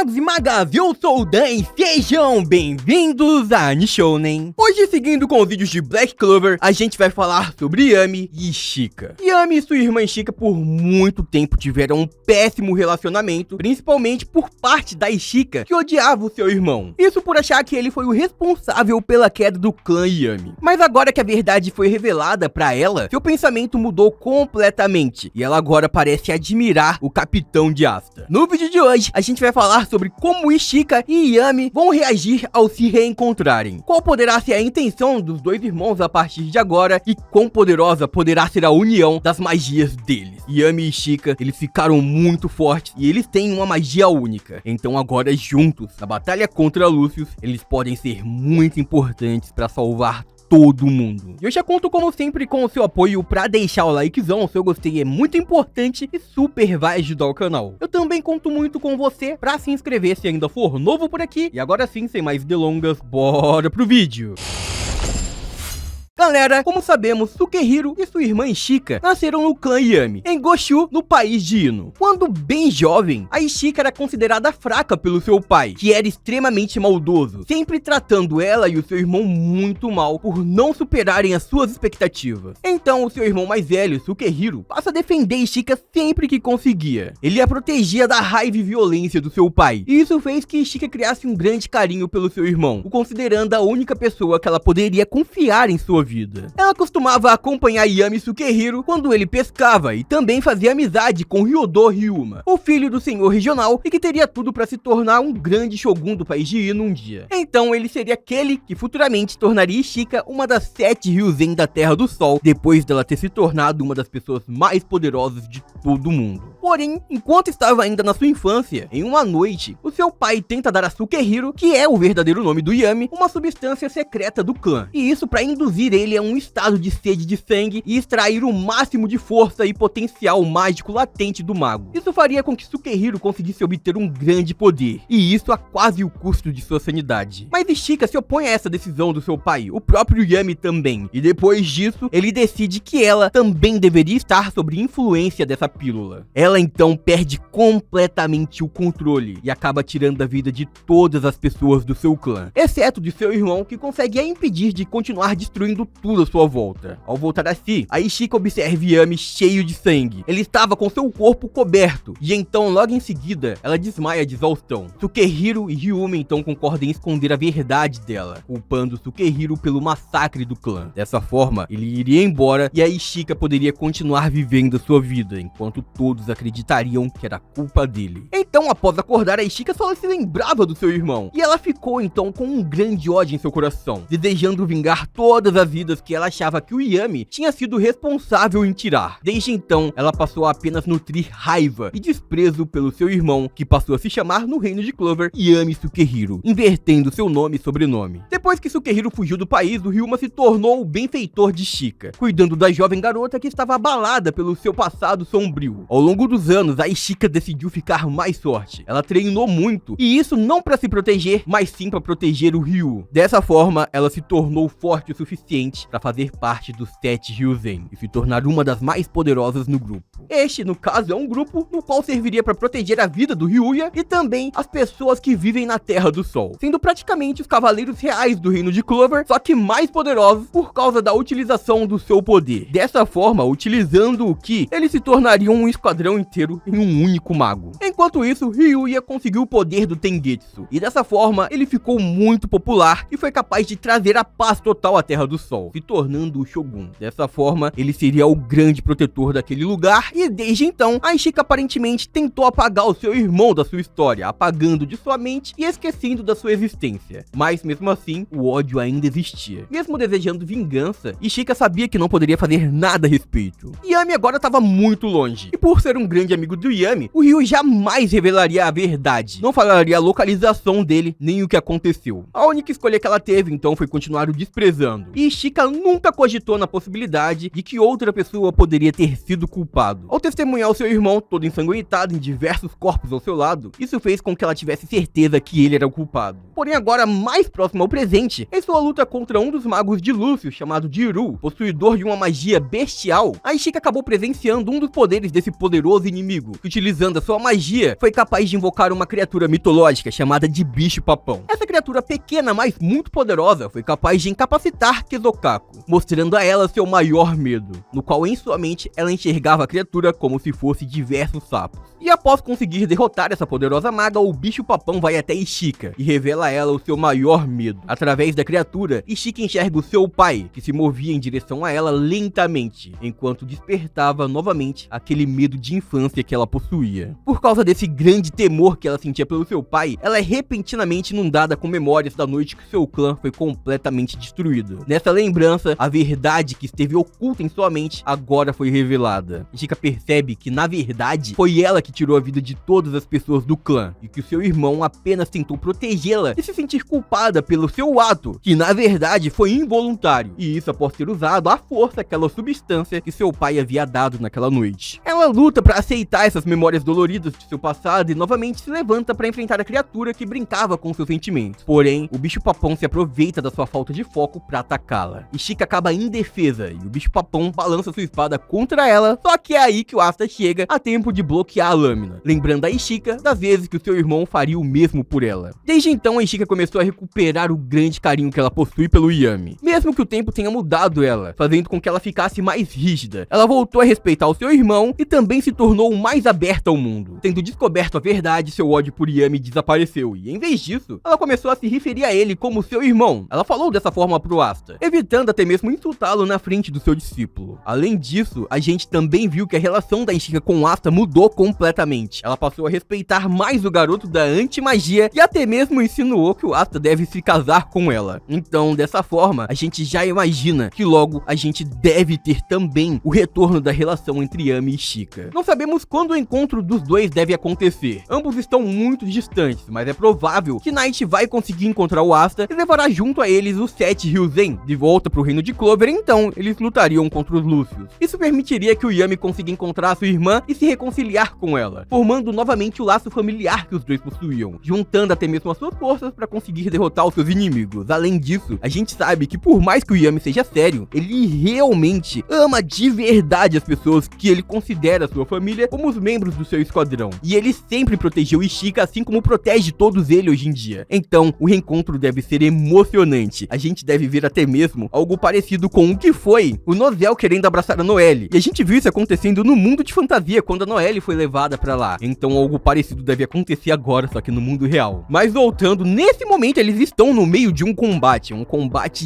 magos e magas, eu sou o Dan e sejam bem-vindos a Nishounen. Hoje, seguindo com os vídeos de Black Clover, a gente vai falar sobre Yami e Chika. Yami e sua irmã Chika por muito tempo tiveram um péssimo relacionamento, principalmente por parte da Chika, que odiava o seu irmão. Isso por achar que ele foi o responsável pela queda do clã Yami. Mas agora que a verdade foi revelada pra ela, seu pensamento mudou completamente, e ela agora parece admirar o capitão de Asta. No vídeo de hoje, a gente vai falar sobre como Chika e Yami vão reagir ao se reencontrarem. Qual poderá ser a intenção dos dois irmãos a partir de agora e quão poderosa poderá ser a união das magias deles. Yami e Chika, eles ficaram muito fortes e eles têm uma magia única. Então agora juntos, na batalha contra Lucius, eles podem ser muito importantes para salvar todo mundo. E eu já conto como sempre com o seu apoio pra deixar o likezão, o seu gostei é muito importante e super vai ajudar o canal. Eu também conto muito com você pra se inscrever se ainda for novo por aqui. E agora sim, sem mais delongas, bora pro vídeo. Galera, como sabemos, Sukehiro e sua irmã Chika nasceram no clã Yami, em Goshu, no país de Ino. Quando bem jovem, a Chika era considerada fraca pelo seu pai, que era extremamente maldoso, sempre tratando ela e o seu irmão muito mal por não superarem as suas expectativas. Então, o seu irmão mais velho, Sukehiro, passa a defender Chika sempre que conseguia. Ele a protegia da raiva e violência do seu pai, e isso fez que Chika criasse um grande carinho pelo seu irmão, o considerando a única pessoa que ela poderia confiar em sua vida. Ela costumava acompanhar Yami Sukehiro quando ele pescava e também fazia amizade com Ryodo Ryuma, o filho do senhor regional e que teria tudo para se tornar um grande shogun do país de Ino um dia. Então ele seria aquele que futuramente tornaria Chika uma das 7 Ryuzen da Terra do Sol, depois dela ter se tornado uma das pessoas mais poderosas de todo o mundo. Porém, enquanto estava ainda na sua infância, em uma noite, o seu pai tenta dar a Sukehiro, que é o verdadeiro nome do Yami, uma substância secreta do clã. E isso para induzir ele a um estado de sede de sangue e extrair o máximo de força e potencial mágico latente do mago. Isso faria com que Sukehiro conseguisse obter um grande poder, e isso a quase o custo de sua sanidade. Mas Chika se opõe a essa decisão do seu pai, o próprio Yami também, e depois disso, ele decide que ela também deveria estar sob influência dessa pílula. Ela então perde completamente o controle e acaba tirando a vida de todas as pessoas do seu clã, exceto de seu irmão, que consegue a impedir de continuar destruindo tudo à sua volta. Ao voltar a si, a Chika observa Yami cheio de sangue. Ele estava com seu corpo coberto, e então logo em seguida, ela desmaia de exaustão. Sukehiro e Ryuma então concordam em esconder a verdade dela, culpando Sukehiro pelo massacre do clã. Dessa forma, ele iria embora e a Chika poderia continuar vivendo a sua vida, enquanto todos acreditariam que era culpa dele. Então, após acordar, a Chika só se lembrava do seu irmão, e ela ficou então com um grande ódio em seu coração, desejando vingar todas as vidas que ela achava que o Yami tinha sido responsável em tirar. Desde então, ela passou a apenas nutrir raiva e desprezo pelo seu irmão, que passou a se chamar no reino de Clover Yami Sukehiro, invertendo seu nome e sobrenome. Depois que Sukehiro fugiu do país, o Ryuma se tornou o benfeitor de Chika, cuidando da jovem garota que estava abalada pelo seu passado sombrio. Ao longo dos anos, a Chika decidiu ficar mais forte. Ela treinou muito, e isso não para se proteger, mas sim para proteger o Ryu. Dessa forma, ela se tornou forte o suficiente para fazer parte dos 7 Ryuzen e se tornar uma das mais poderosas no grupo. Este, no caso, é um grupo no qual serviria para proteger a vida do Ryuya e também as pessoas que vivem na Terra do Sol, sendo praticamente os cavaleiros reais do reino de Clover, só que mais poderosos por causa da utilização do seu poder. Dessa forma, utilizando o Ki, eles se tornariam um esquadrão inteiro em um único mago. Enquanto isso, Ryuya conseguiu o poder do Tengetsu, e dessa forma ele ficou muito popular e foi capaz de trazer a paz total à Terra do Sol, se tornando o Shogun. Dessa forma, ele seria o grande protetor daquele lugar, e desde então, a Chika aparentemente tentou apagar o seu irmão da sua história, apagando de sua mente e esquecendo da sua existência. Mas mesmo assim, o ódio ainda existia. Mesmo desejando vingança, Chika sabia que não poderia fazer nada a respeito. Yami agora estava muito longe, e por ser um grande amigo do Yami, o Ryu jamais revelaria a verdade, não falaria a localização dele, nem o que aconteceu. A única escolha que ela teve então foi continuar o desprezando, e Chika nunca cogitou na possibilidade de que outra pessoa poderia ter sido culpado. Ao testemunhar o seu irmão todo ensanguentado em diversos corpos ao seu lado, isso fez com que ela tivesse certeza que ele era o culpado. Porém agora mais próximo ao presente, em sua luta contra um dos magos de Lúcio, chamado Jiru, possuidor de uma magia bestial, a Chika acabou presenciando um dos poderes desse poderoso inimigo, que utilizando a sua magia magia, foi capaz de invocar uma criatura mitológica chamada de Bicho-Papão. Essa criatura pequena, mas muito poderosa, foi capaz de incapacitar Kezokako, mostrando a ela seu maior medo, no qual em sua mente ela enxergava a criatura como se fosse diversos sapos. E após conseguir derrotar essa poderosa maga, o Bicho-Papão vai até Ishika e revela a ela o seu maior medo. Através da criatura, Ishika enxerga o seu pai, que se movia em direção a ela lentamente, enquanto despertava novamente aquele medo de infância que ela possuía. Por causa desse grande temor que ela sentia pelo seu pai, ela é repentinamente inundada com memórias da noite que seu clã foi completamente destruído. Nessa lembrança, a verdade que esteve oculta em sua mente agora foi revelada. Ishika percebe que, na verdade, foi ela que tirou a vida de todas as pessoas do clã, e que o seu irmão apenas tentou protegê-la e se sentir culpada pelo seu ato, que na verdade foi involuntário, e isso após ter usado à força aquela substância que seu pai havia dado naquela noite. Ela luta para aceitar essas memórias doloridas de seu passado e novamente se levanta para enfrentar a criatura que brincava com seus sentimentos. Porém, o Bicho-Papão se aproveita da sua falta de foco para atacá-la. Ishika acaba indefesa e o Bicho-Papão balança sua espada contra ela, só que é aí que o Asta chega a tempo de bloquear a lâmina, lembrando a Ishika das vezes que o seu irmão faria o mesmo por ela. Desde então, a Ishika começou a recuperar o grande carinho que ela possui pelo Yami, mesmo que o tempo tenha mudado ela, fazendo com que ela ficasse mais rígida. Ela voltou a respeitar o seu irmão e também se tornou mais aberta ao mundo. Tendo descoberto a verdade, seu ódio por Yami desapareceu e, em vez disso, ela começou a se referir a ele como seu irmão. Ela falou dessa forma pro Asta, evitando até mesmo insultá-lo na frente do seu discípulo. Além disso, a gente também viu que a relação da Ishika com Asta mudou completamente. Ela passou a respeitar mais o garoto da anti-magia e até mesmo insinuou que o Asta deve se casar com ela. Então, dessa forma, a gente já imagina que logo a gente deve ter também o retorno da relação entre Yami e Ishika. Não sabemos quando o encontro dos dois deve acontecer. Ambos estão muito distantes, mas é provável que Knight vai conseguir encontrar o Asta e levará junto a eles os 7 Ryuzen de volta pro reino de Clover, então eles lutariam contra os Lúcius. Isso permitiria que o Yami consiga encontrar sua irmã e se reconciliar com ela, formando novamente o laço familiar que os dois possuíam, juntando até mesmo as suas forças para conseguir derrotar os seus inimigos. Além disso, a gente sabe que por mais que o Yami seja sério, ele realmente ama de verdade as pessoas que ele considera sua família como os membros do seu esquadrão. E ele sempre protegeu Ishika, assim como protege todos eles hoje em dia. Então, o reencontro deve ser emocionante. A gente deve ver até mesmo algo parecido com o que foi o Nozel querendo abraçar a Noelle. E a gente viu isso acontecendo no mundo de fantasia, quando a Noelle foi levada pra lá. Então, algo parecido deve acontecer agora, só que no mundo real. Mas voltando, nesse momento eles estão no meio de um combate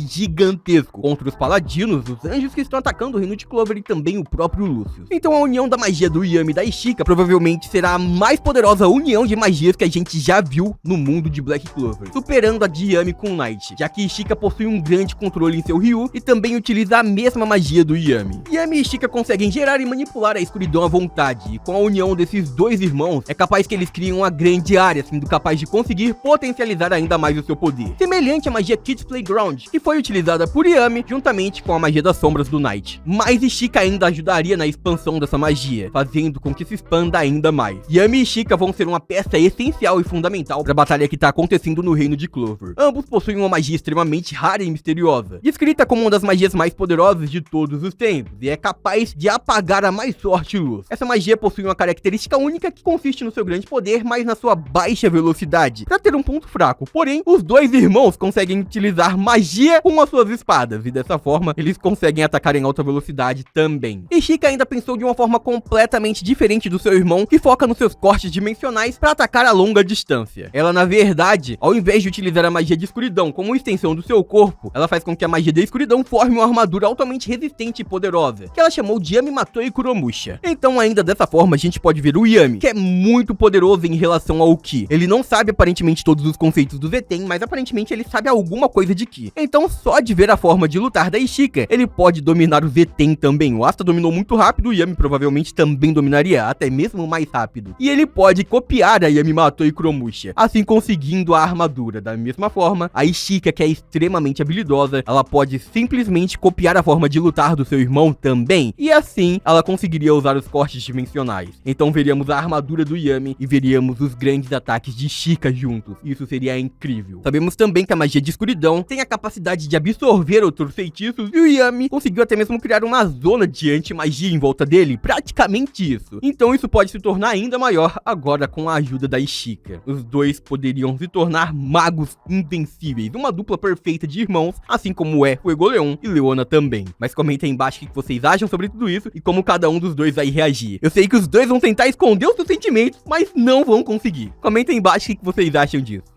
gigantesco contra os paladinos, os anjos que estão atacando o reino de Clover e também o próprio Lucius. Então a união da magia do Yami e da Ishika provavelmente será a mais poderosa união de magias que a gente já viu no mundo de Black Clover, superando a de Yami com Knight, já que Ishika possui um grande controle em seu Ryu e também utiliza a mesma magia do Yami. Yami e Ishika conseguem gerar e manipular a escuridão à vontade, e com a união desses dois irmãos, é capaz que eles criem uma grande área, sendo capaz de conseguir potencializar ainda mais o seu poder, semelhante à magia Kids Playground, que foi utilizada por Yami juntamente com a magia das sombras do Knight. Mas Ishika ainda ajudaria na expansão dessa magia, fazendo com que se expanda ainda mais. Yami e Ishika vão ser uma peça essencial e fundamental para a batalha que está acontecendo no reino de Clover. Ambos possuem uma magia extremamente rara e misteriosa, descrita como uma das magias mais poderosas de todos os tempos, e é capaz de apagar a mais forte luz. Essa magia possui uma característica única que consiste no seu grande poder, mas na sua baixa velocidade, para ter um ponto fraco. Porém, os dois irmãos conseguem utilizar magia com as suas espadas, e dessa forma, eles conseguem atacar em alta velocidade também. Ishika ainda pensou de uma forma completamente diferente do seu irmão, que foca nos seus cortes dimensionais para atacar a longa distância. Ela, na verdade, ao invés de utilizar a magia de escuridão como extensão do seu corpo, ela faz com que a magia da escuridão forme uma armadura altamente resistente e poderosa, que ela chamou de Yami Matoi Kuromusha. Então, ainda dessa forma, a gente pode ver o Yami, que é muito poderoso em relação ao Ki. Ele não sabe aparentemente todos os conceitos do Zeten, mas aparentemente ele sabe alguma coisa de Ki. Então, só de ver a forma de lutar da Ishika, ele pode dominar o Zeten também. O Asta dominou muito rápido, o Yami provavelmente também dominaria, até mesmo mais rápido. E ele pode copiar a Yami Matoi Kuromusha, assim conseguindo a armadura. Da mesma forma, a Ishika, que é extremamente habilidosa, ela pode simplesmente copiar a forma de lutar do seu irmão também, e assim ela conseguiria usar os cortes dimensionais. Então veríamos a armadura do Yami e veríamos os grandes ataques de Ishika juntos. Isso seria incrível. Sabemos também que a magia de escuridão tem a capacidade de absorver outros feitiços, e o Yami conseguiu até mesmo criar uma zona de anti-magia em volta dele, praticamente basicamente isso. Então isso pode se tornar ainda maior agora com a ajuda da Ishika. Os dois poderiam se tornar magos invencíveis, uma dupla perfeita de irmãos, assim como é Fuegoleon e Leona também. Mas comentem aí embaixo o que vocês acham sobre tudo isso e como cada um dos dois vai reagir. Eu sei que os dois vão tentar esconder os seus sentimentos, mas não vão conseguir. Comentem aí embaixo o que vocês acham disso.